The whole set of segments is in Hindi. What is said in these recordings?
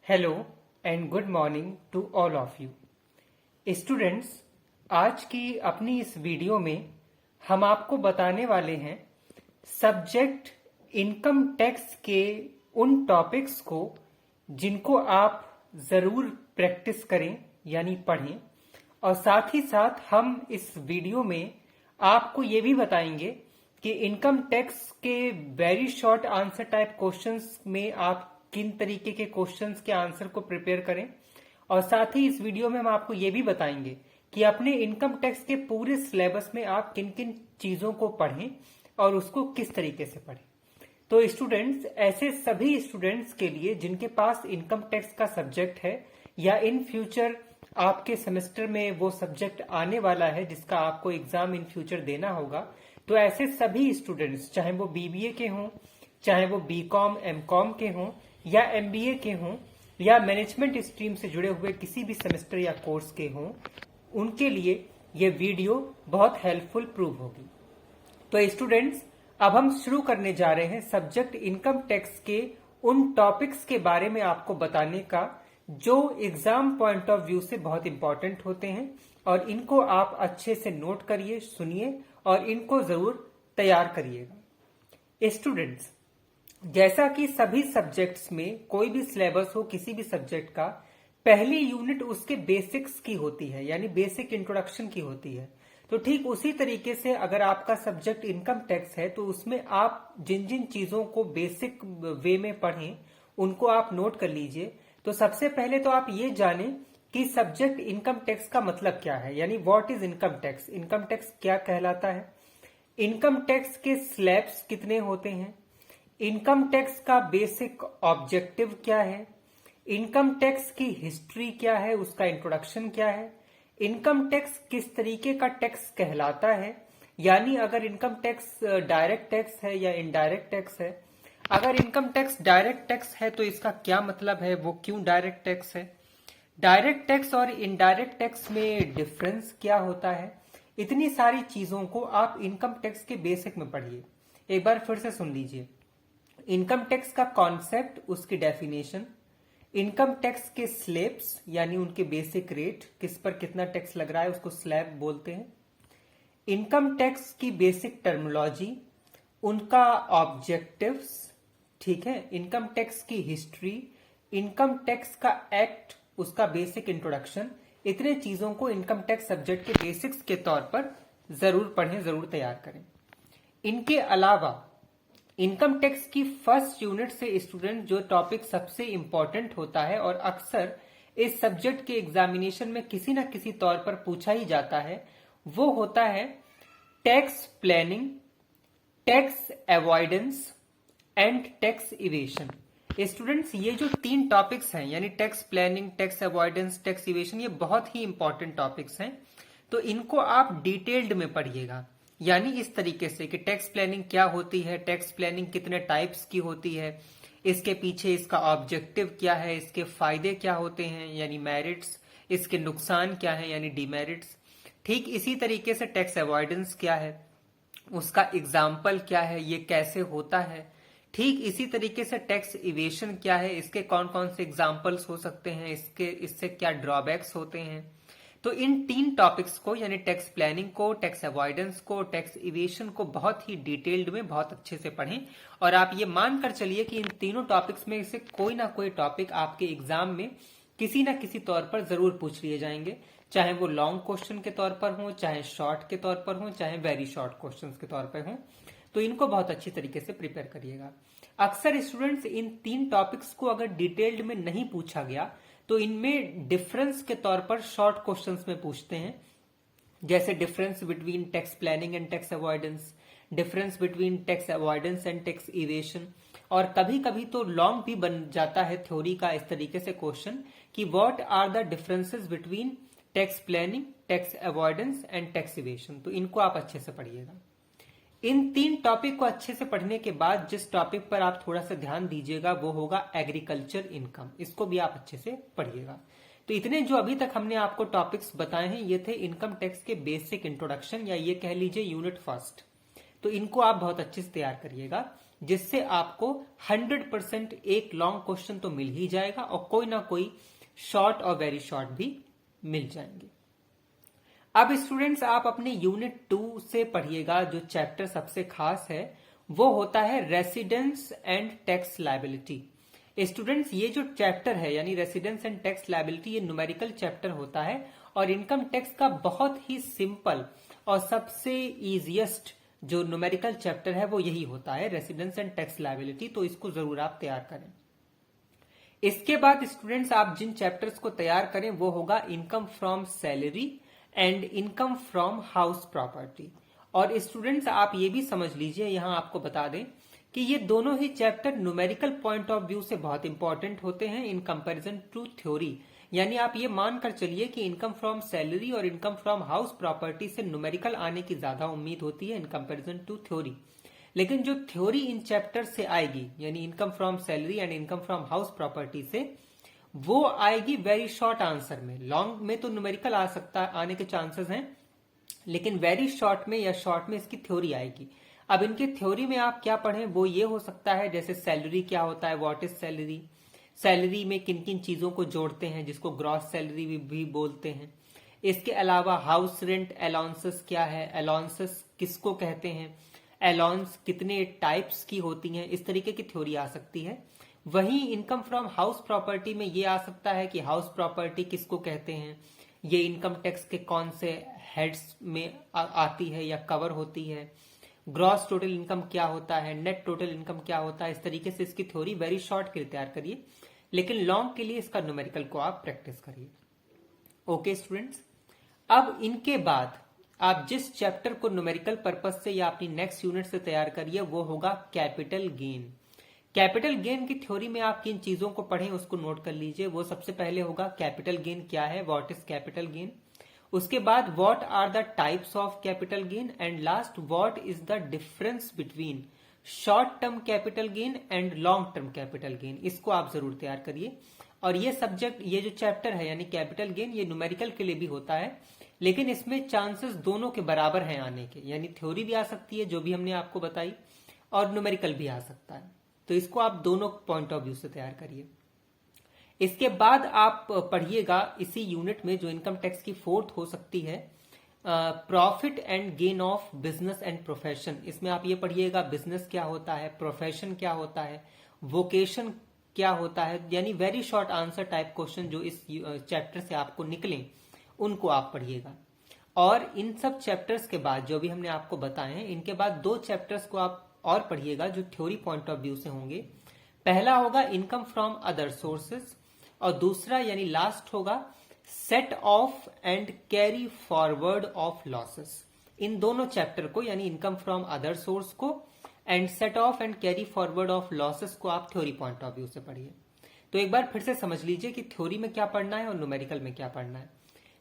Hello and good morning to all of you students. आज की अपनी इस वीडियो में हम आपको बताने वाले हैं सब्जेक्ट इनकम टैक्स के उन टॉपिक्स को जिनको आप ज़रूर प्रैक्टिस करें यानी पढ़ें, और साथ ही साथ हम इस वीडियो में आपको ये भी बताएंगे कि इनकम टैक्स के very short answer type questions में आप किन तरीके के क्वेश्चंस के आंसर को प्रिपेयर करें। और साथ ही इस वीडियो में हम आपको ये भी बताएंगे कि अपने इनकम टैक्स के पूरे सिलेबस में आप किन किन चीजों को पढ़ें और उसको किस तरीके से पढ़ें। तो स्टूडेंट्स, ऐसे सभी स्टूडेंट्स के लिए जिनके पास इनकम टैक्स का सब्जेक्ट है या इन फ्यूचर आपके सेमेस्टर में वो सब्जेक्ट आने वाला है जिसका आपको एग्जाम इन फ्यूचर देना होगा, तो ऐसे सभी स्टूडेंट्स चाहे वो बीबीए के हों, चाहे वो बीकॉम एमकॉम के हों या एमबीए के हों या मैनेजमेंट स्ट्रीम से जुड़े हुए किसी भी सेमेस्टर या कोर्स के हों, उनके लिए ये वीडियो बहुत हेल्पफुल प्रूव होगी। तो स्टूडेंट्स, अब हम शुरू करने जा रहे हैं सब्जेक्ट इनकम टैक्स के उन टॉपिक्स के बारे में आपको बताने का जो एग्जाम पॉइंट ऑफ व्यू से बहुत इंपॉर्टेंट होते हैं, और इनको आप अच्छे से नोट करिए, सुनिए और इनको जरूर तैयार करिएगा। स्टूडेंट्स, जैसा कि सभी सब्जेक्ट्स में कोई भी सिलेबस हो किसी भी सब्जेक्ट का, पहली यूनिट उसके बेसिक्स की होती है यानी बेसिक इंट्रोडक्शन की होती है। तो ठीक उसी तरीके से अगर आपका सब्जेक्ट इनकम टैक्स है तो उसमें आप जिन जिन चीजों को बेसिक वे में पढ़ें उनको आप नोट कर लीजिए। तो सबसे पहले तो आप ये जानें कि सब्जेक्ट इनकम टैक्स का मतलब क्या है, यानी what is income tax. Income tax क्या कहलाता है, इनकम टैक्स के स्लैब्स कितने होते हैं, इनकम टैक्स का बेसिक ऑब्जेक्टिव क्या है, इनकम टैक्स की हिस्ट्री क्या है, उसका इंट्रोडक्शन क्या है, इनकम टैक्स किस तरीके का टैक्स कहलाता है, यानी अगर इनकम टैक्स डायरेक्ट टैक्स है या इनडायरेक्ट टैक्स है, अगर इनकम टैक्स डायरेक्ट टैक्स है तो इसका क्या मतलब है, वो क्यों डायरेक्ट टैक्स है, डायरेक्ट टैक्स और इनडायरेक्ट टैक्स में डिफरेंस क्या होता है। इतनी सारी चीजों को आप इनकम टैक्स के बेसिक में पढ़िए। एक बार फिर से सुन लीजिए, इनकम टैक्स का कॉन्सेप्ट, उसकी डेफिनेशन, इनकम टैक्स के स्लैब्स यानी उनके बेसिक रेट, किस पर कितना टैक्स लग रहा है उसको स्लैब बोलते हैं, इनकम टैक्स की बेसिक टर्मिनोलॉजी, उनका ऑब्जेक्टिव्स, ठीक है, इनकम टैक्स की हिस्ट्री, इनकम टैक्स का एक्ट, उसका बेसिक इंट्रोडक्शन। इतने चीजों को इनकम टैक्स सब्जेक्ट के बेसिक्स के तौर पर जरूर पढ़ें, जरूर तैयार करें। इनके अलावा इनकम टैक्स की फर्स्ट यूनिट से स्टूडेंट जो टॉपिक सबसे इंपॉर्टेंट होता है और अक्सर इस सब्जेक्ट के एग्जामिनेशन में किसी न किसी तौर पर पूछा ही जाता है, वो होता है tax planning, tax avoidance and tax evasion. Students, ये जो तीन टॉपिक्स हैं यानी tax planning, tax avoidance, tax evasion, ये बहुत ही इंपॉर्टेंट टॉपिक्स हैं। तो इनको आप डिटेल्ड में पढ़िएगा, यानी इस तरीके से कि टैक्स प्लानिंग क्या होती है, टैक्स प्लानिंग कितने टाइप्स की होती है, इसके पीछे इसका ऑब्जेक्टिव क्या है, इसके फायदे क्या होते हैं यानी मेरिट्स, इसके नुकसान क्या है यानी डिमेरिट्स। ठीक इसी तरीके से टैक्स अवॉइडेंस क्या है, उसका एग्जाम्पल क्या है, ये कैसे होता है। ठीक इसी तरीके से टैक्स इवेशन क्या है, इसके कौन कौन से एग्जाम्पल्स हो सकते हैं, इससे क्या ड्रॉबैक्स होते हैं। तो इन तीन टॉपिक्स को यानी टैक्स प्लानिंग को, टैक्स अवॉइडेंस को, टैक्स इवेशन को बहुत ही डिटेल्ड में बहुत अच्छे से पढ़ें। और आप ये मानकर चलिए कि इन तीनों टॉपिक्स में से कोई ना कोई टॉपिक आपके एग्जाम में किसी ना किसी तौर पर जरूर पूछ लिए जाएंगे, चाहे वो लॉन्ग क्वेश्चन के तौर पर हो, चाहे शॉर्ट के तौर पर हो, चाहे वेरी शॉर्ट क्वेश्चन के तौर पर हो। तो इनको बहुत अच्छी तरीके से प्रिपेयर करिएगा। अक्सर स्टूडेंट्स इन तीन टॉपिक्स को अगर डिटेल्ड में नहीं पूछा गया तो इनमें डिफरेंस के तौर पर शॉर्ट क्वेश्चंस में पूछते हैं, जैसे difference between tax planning and tax avoidance, difference between tax avoidance and tax evasion. और कभी कभी तो लॉन्ग भी बन जाता है थ्योरी का इस तरीके से क्वेश्चन कि what are the differences between tax planning, tax avoidance and tax evasion. तो इनको आप अच्छे से पढ़िएगा। इन तीन टॉपिक को अच्छे से पढ़ने के बाद जिस टॉपिक पर आप थोड़ा सा ध्यान दीजिएगा वो होगा एग्रीकल्चर इनकम। इसको भी आप अच्छे से पढ़िएगा। तो इतने जो अभी तक हमने आपको टॉपिक्स बताए हैं ये थे इनकम टैक्स के बेसिक इंट्रोडक्शन, या ये कह लीजिए यूनिट फर्स्ट। तो इनको आप बहुत अच्छे से तैयार करिएगा। जिससे आपको 100% एक लॉन्ग क्वेश्चन तो मिल ही जाएगा और कोई ना कोई शॉर्ट और वेरी शॉर्ट भी मिल जाएंगे। अब स्टूडेंट्स आप अपने यूनिट 2 से पढ़िएगा। जो चैप्टर सबसे खास है वो होता है residence and tax liability. Students ये जो चैप्टर है यानी रेसिडेंस एंड टैक्स लायबिलिटी, ये न्यूमेरिकल चैप्टर होता है और इनकम टैक्स का बहुत ही सिंपल और सबसे इजीएस्ट जो न्यूमेरिकल चैप्टर है वो यही होता है, रेसिडेंस एंड टैक्स लायबिलिटी। तो इसको जरूर आप तैयार करें। इसके बाद स्टूडेंट्स आप जिन चैप्टर्स को तैयार करें वो होगा income from salary and income from house property. और स्टूडेंट्स आप ये भी समझ लीजिए, यहां आपको बता दें कि ये दोनों ही chapter numerical point of view से बहुत इंपॉर्टेंट होते हैं इन कंपैरिजन टू थ्योरी। यानी आप ये मानकर चलिए कि इनकम फ्रॉम सैलरी और इनकम फ्रॉम हाउस प्रॉपर्टी से न्यूमेरिकल आने की ज्यादा उम्मीद होती है इन कंपैरिजन टू थ्योरी। लेकिन जो थ्योरी इन चैप्टर से आएगी यानी income from salary and income from house property से, वो आएगी वेरी शॉर्ट आंसर में। लॉन्ग में तो न्यूमेरिकल आ सकता है, आने के चांसेस हैं, लेकिन वेरी शॉर्ट में या शॉर्ट में इसकी थ्योरी आएगी। अब इनके थ्योरी में आप क्या पढ़ें वो ये हो सकता है, जैसे सैलरी क्या होता है, व्हाट इज सैलरी, सैलरी में किन किन चीजों को जोड़ते हैं जिसको ग्रॉस सैलरी भी बोलते हैं। इसके अलावा हाउस रेंट अलाउंसेस क्या है, अलाउंसेस किसको कहते हैं, अलाउंस कितने टाइप्स की होती हैं, इस तरीके की थ्योरी आ सकती है। वहीं इनकम फ्रॉम हाउस प्रॉपर्टी में ये आ सकता है कि हाउस प्रॉपर्टी किसको कहते हैं, ये इनकम टैक्स के कौन से हेड्स में आती है या कवर होती है, ग्रॉस टोटल इनकम क्या होता है, नेट टोटल इनकम क्या होता है। इस तरीके से इसकी थ्योरी वेरी शॉर्ट के लिए तैयार करिए, लेकिन लॉन्ग के लिए इसका न्यूमेरिकल को आप प्रैक्टिस करिए। ओके स्टूडेंट्स, अब इनके बाद आप जिस चैप्टर को न्यूमेरिकल पर्पज से या अपनी नेक्स्ट यूनिट से तैयार करिए वो होगा कैपिटल गेन। कैपिटल गेन की थ्योरी में आप किन चीजों को पढ़ें उसको नोट कर लीजिए। वो सबसे पहले होगा कैपिटल गेन क्या है, व्हाट इज कैपिटल गेन। उसके बाद what are the types of capital gain and last what is the difference between short term capital gain and long term capital gain. इसको आप जरूर तैयार करिए। और ये सब्जेक्ट, ये जो चैप्टर है यानी कैपिटल गेन, ये न्यूमेरिकल के लिए भी होता है, लेकिन इसमें चांसेस दोनों के बराबर हैं आने के, यानी थ्योरी भी आ सकती है जो भी हमने आपको बताई और न्यूमेरिकल भी आ सकता है। तो इसको आप दोनों पॉइंट ऑफ व्यू से तैयार करिए। इसके बाद आप पढ़िएगा इसी यूनिट में जो इनकम टैक्स की फोर्थ हो सकती है, profit and gain of business and profession. इसमें आप ये पढ़िएगा बिजनेस क्या होता है, प्रोफेशन क्या होता है, वोकेशन क्या होता है, यानी very short answer type question जो इस चैप्टर से आपको निकले उनको आप पढ़िएगा। और इन सब चैप्टर्स के बाद जो भी हमने आपको बताए हैं, इनके बाद 2 चैप्टर्स को आप और पढ़िएगा जो थ्योरी पॉइंट ऑफ व्यू से होंगे। पहला होगा इनकम फ्रॉम अदर सोर्सेस और दूसरा यानी लास्ट होगा set off and carry forward of losses. इन दोनों चैप्टर को यानी इनकम फ्रॉम अदर सोर्स को and set off and carry forward of losses को आप थ्योरी पॉइंट ऑफ व्यू से पढ़िए। तो एक बार फिर से समझ लीजिए कि थ्योरी में क्या पढ़ना है और न्यूमेरिकल में क्या पढ़ना है।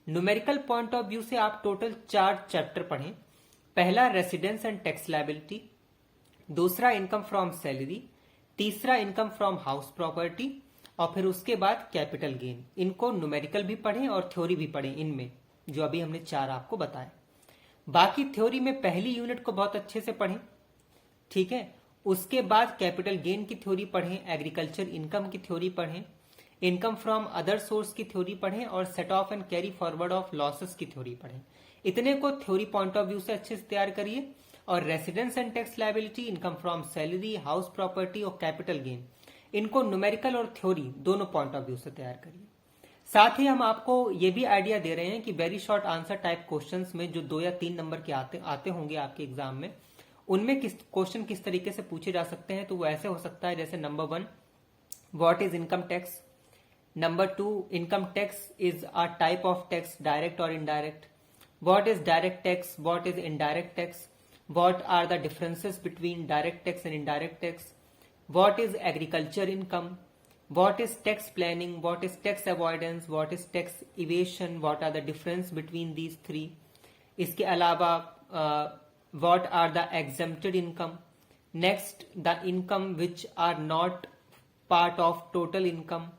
न्यूमेरिकल पॉइंट ऑफ व्यू से आप टोटल 4 चैप्टर पढ़ें। पहला रेसिडेंस एंड टैक्स लायबिलिटी, दूसरा इनकम फ्रॉम सैलरी, तीसरा इनकम फ्रॉम हाउस प्रॉपर्टी और फिर उसके बाद कैपिटल गेन। इनको न्यूमेरिकल भी पढ़ें और थ्योरी भी पढ़ें इनमें जो अभी हमने 4 आपको बताए। बाकी थ्योरी में पहली यूनिट को बहुत अच्छे से पढ़ें, ठीक है। उसके बाद कैपिटल गेन की थ्योरी पढ़ें, एग्रीकल्चर इनकम की थ्योरी पढ़ें, इनकम फ्रॉम अदर सोर्स की थ्योरी पढ़ें और set off and carry forward of losses की थ्योरी पढ़ें। इतने को थ्योरी पॉइंट ऑफ व्यू से अच्छे से तैयार करिए। और residence and tax liability, income from salary, house property और कैपिटल गेन, इनको न्यूमेरिकल और थ्योरी दोनों पॉइंट ऑफ व्यू से तैयार करिए। साथ ही हम आपको ये भी आइडिया दे रहे हैं कि very short answer type questions में जो 2 या 3 नंबर के आते होंगे आपके एग्जाम में, उनमें क्वेश्चन किस तरीके से पूछे जा सकते हैं। तो वो ऐसे हो सकता है जैसे number 1 what is income tax, number 2 income tax is a type of tax, direct और indirect, what is direct tax, what is indirect tax, what are the differences between direct tax and indirect tax, what is agriculture income, what is tax planning, what is tax avoidance, what is tax evasion, what are the difference between these 3। इसके अलावा what are the exempted income, next the income which are not part of total income,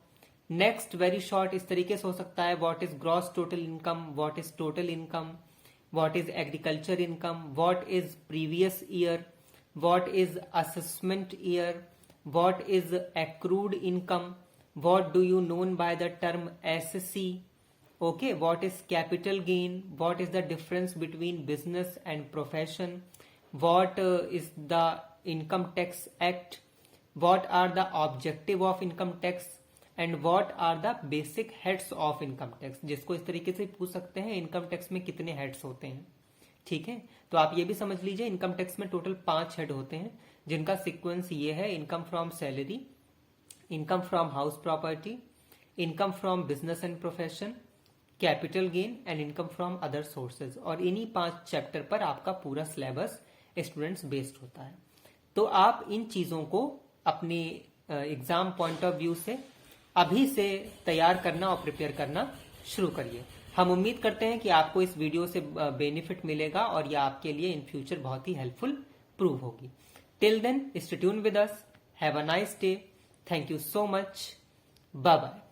next very short इस तरीके से हो सकता है what is gross total income, what is total income, what is agriculture income, what is previous year, what is assessment year, what is accrued income, what do you known by the term SC, okay, what is capital gain, what is the difference between business and profession, what is the income tax act, what are the objective of income tax, and what are the basic heads of income tax, जिसको इस तरीके से पूछ सकते हैं इनकम टैक्स में कितने हेड्स होते हैं। ठीक है, तो आप ये भी समझ लीजिए इनकम टैक्स में टोटल 5 हेड होते हैं, जिनका सीक्वेंस ये है: income from salary, income from house property, income from business and profession, capital gain and income from other sources. और इन्हीं 5 चैप्टर पर आपका पूरा सिलेबस स्टूडेंट्स बेस्ड होता है। तो आप इन चीजों को अपने एग्जाम पॉइंट ऑफ व्यू से अभी से तैयार करना और प्रिपेयर करना शुरू करिए। हम उम्मीद करते हैं कि आपको इस वीडियो से बेनिफिट मिलेगा और यह आपके लिए इन फ्यूचर बहुत ही हेल्पफुल प्रूव होगी। Till then stay tuned with us, have a nice day, thank you so much, bye bye.